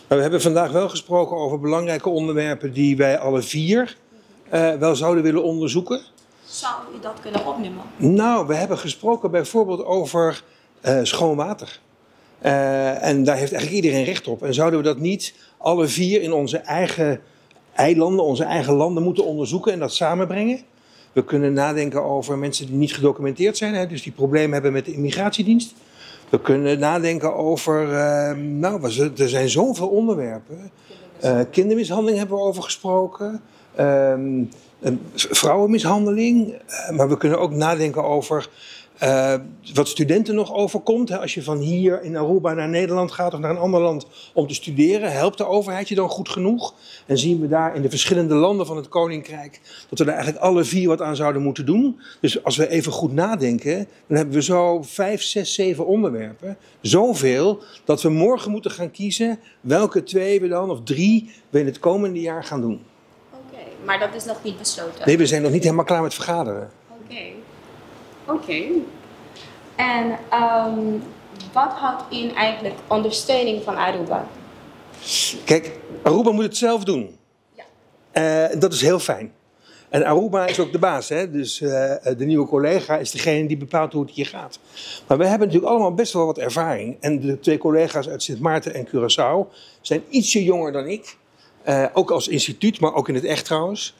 Maar we hebben vandaag wel gesproken over belangrijke onderwerpen die wij alle vier wel zouden willen onderzoeken. Zou u dat kunnen opnemen? Nou, we hebben gesproken bijvoorbeeld over schoon water. En daar heeft eigenlijk iedereen recht op. En zouden we dat niet alle vier in onze eigen eilanden, onze eigen landen moeten onderzoeken en dat samenbrengen? We kunnen nadenken over mensen die niet gedocumenteerd zijn, hè, dus die problemen hebben met de immigratiedienst. We kunnen nadenken over, er zijn zoveel onderwerpen. Kindermishandeling hebben we over gesproken. Vrouwenmishandeling. Maar we kunnen ook nadenken over wat studenten nog overkomt. Hè. Als je van hier in Aruba naar Nederland gaat of naar een ander land om te studeren, helpt de overheid je dan goed genoeg? En zien we daar in de verschillende landen van het Koninkrijk dat we daar eigenlijk alle vier wat aan zouden moeten doen. Dus als we even goed nadenken, dan hebben we zo 5, 6, 7 onderwerpen. Zoveel dat we morgen moeten gaan kiezen welke 2 we dan of 3 we in het komende jaar gaan doen. Oké, maar dat is nog niet besloten? Nee, we zijn nog niet helemaal klaar met vergaderen. Oké. En wat houdt in eigenlijk ondersteuning van Aruba? Kijk, Aruba moet het zelf doen. Ja. Dat is heel fijn. En Aruba is ook de baas, hè? Dus de nieuwe collega is degene die bepaalt hoe het hier gaat. Maar we hebben natuurlijk allemaal best wel wat ervaring. En de 2 collega's uit Sint Maarten en Curaçao zijn ietsje jonger dan ik. Ook als instituut, maar ook in het echt trouwens.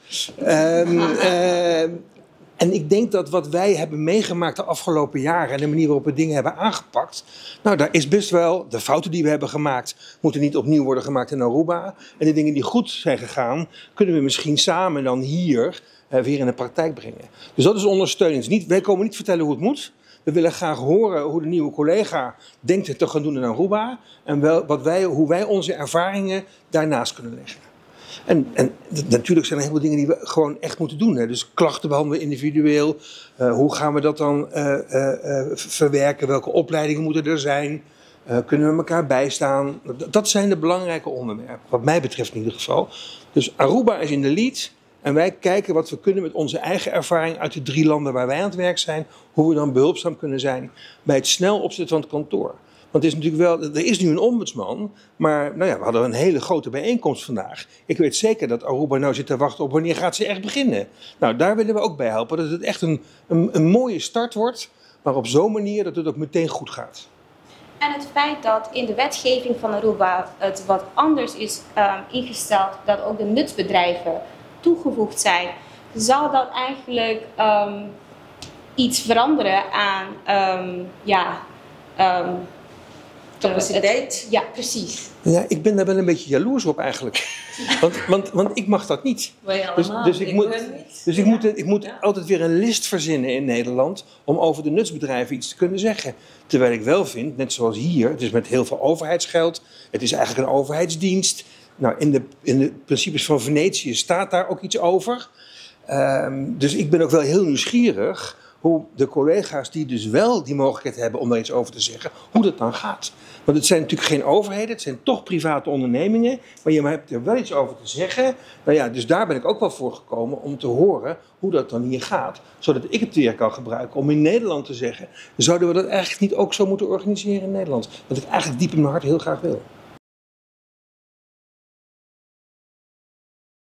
En ik denk dat wat wij hebben meegemaakt de afgelopen jaren en de manier waarop we dingen hebben aangepakt, nou, daar is best wel, de fouten die we hebben gemaakt, moeten niet opnieuw worden gemaakt in Aruba. En de dingen die goed zijn gegaan, kunnen we misschien samen dan hier weer in de praktijk brengen. Dus dat is ondersteuning. Wij komen niet vertellen hoe het moet. We willen graag horen hoe de nieuwe collega denkt het te gaan doen in Aruba. En hoe wij onze ervaringen daarnaast kunnen leggen. En natuurlijk zijn er heel veel dingen die we gewoon echt moeten doen. Hè. Dus klachten behandelen individueel. Hoe gaan we dat dan verwerken? Welke opleidingen moeten er zijn? Kunnen we elkaar bijstaan? Dat zijn de belangrijke onderwerpen, wat mij betreft in ieder geval. Dus Aruba is in de lead. En wij kijken wat we kunnen met onze eigen ervaring uit de 3 landen waar wij aan het werk zijn. Hoe we dan behulpzaam kunnen zijn bij het snel opzetten van het kantoor. Want het is natuurlijk wel, er is nu een ombudsman, maar nou ja, we hadden een hele grote bijeenkomst vandaag. Ik weet zeker dat Aruba nou zit te wachten op wanneer gaat ze echt beginnen. Nou, daar willen we ook bij helpen, dat het echt een mooie start wordt, maar op zo'n manier dat het ook meteen goed gaat. En het feit dat in de wetgeving van Aruba het wat anders is ingesteld, dat ook de nutsbedrijven toegevoegd zijn, zal dat eigenlijk iets veranderen aan capaciteit? Ja, precies. Ja, ik ben daar wel een beetje jaloers op eigenlijk. Want ik mag dat niet. Wij allemaal. Ik moet altijd weer een list verzinnen in Nederland om over de nutsbedrijven iets te kunnen zeggen. Terwijl ik wel vind, net zoals hier, het is met heel veel overheidsgeld. Het is eigenlijk een overheidsdienst. Nou, in de principes van Venetië staat daar ook iets over. Dus ik ben ook wel heel nieuwsgierig hoe de collega's die dus wel die mogelijkheid hebben om daar iets over te zeggen, hoe dat dan gaat. Want het zijn natuurlijk geen overheden, het zijn toch private ondernemingen, maar je hebt er wel iets over te zeggen. Nou ja, dus daar ben ik ook wel voor gekomen om te horen hoe dat dan hier gaat. Zodat ik het weer kan gebruiken om in Nederland te zeggen, zouden we dat eigenlijk niet ook zo moeten organiseren in Nederland? Wat ik eigenlijk diep in mijn hart heel graag wil.